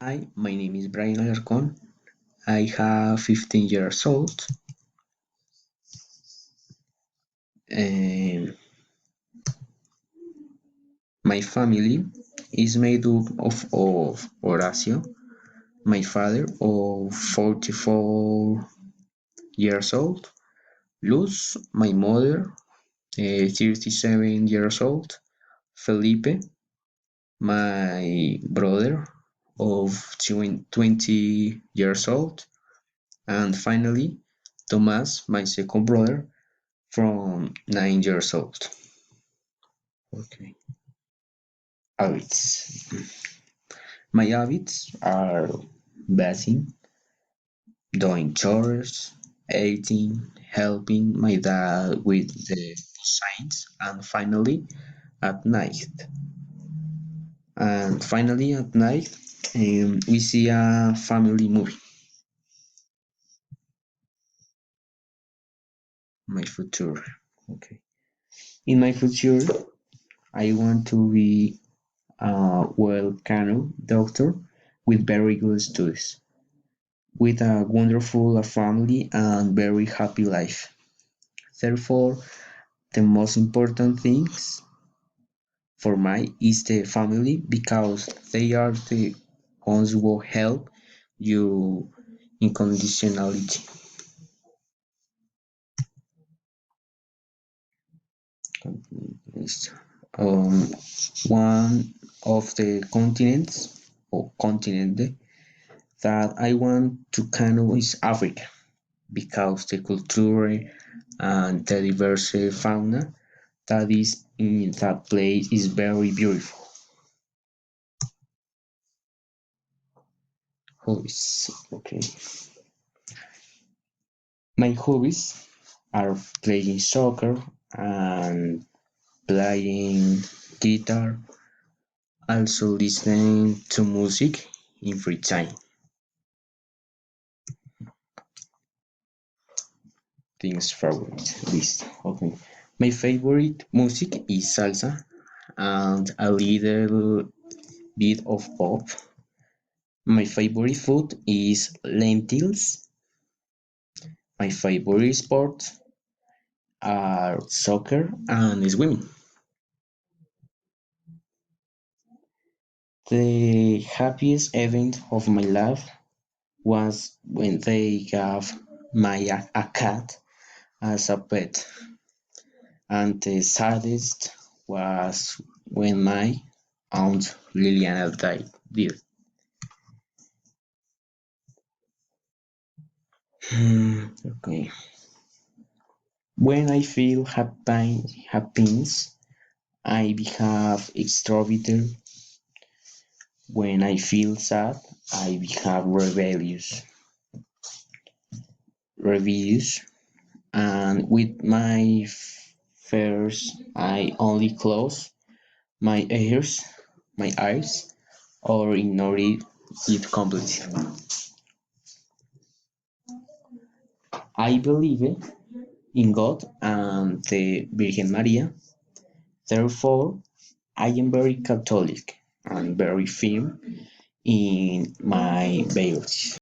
Hi, my name is Brian Alarcon. I have 15 years old. And my family is made up of Horacio, my father of 44 years old, Luz, my mother, 37 years old, Felipe, my brother of 20 years old, and finally, Thomas, my second brother from 9 years old. Okay. Habits. My habits are bathing, doing chores, eating, helping my dad with the signs, and finally at night, we see a family movie. My future. Okay. In my future, I want to be a well-canon doctor with very good studies, with a wonderful family and very happy life. Therefore, the most important things for me is the family because they are the ones who will help you in conditionality. Um, One of the continents or continent that I want to know is Africa because the culture and the diverse fauna that is in that place is very beautiful. Hobbies. Okay. My hobbies are playing soccer and playing guitar, also listening to music in free time. Things favorite list. Okay. My favorite music is salsa and a little bit of pop. My favorite food is lentils. My favorite sports are soccer and swimming. The happiest event of my life was when they gave Maya a cat as a pet, and the saddest was when my aunt Liliana died. Did. Okay. When I feel happiness, I behave extrovert. When I feel sad, I behave rebellious, and with my fears, I only close my eyes, or ignore it completely. I believe in God and the Virgin Maria. Therefore, I am very Catholic and very firm in my values.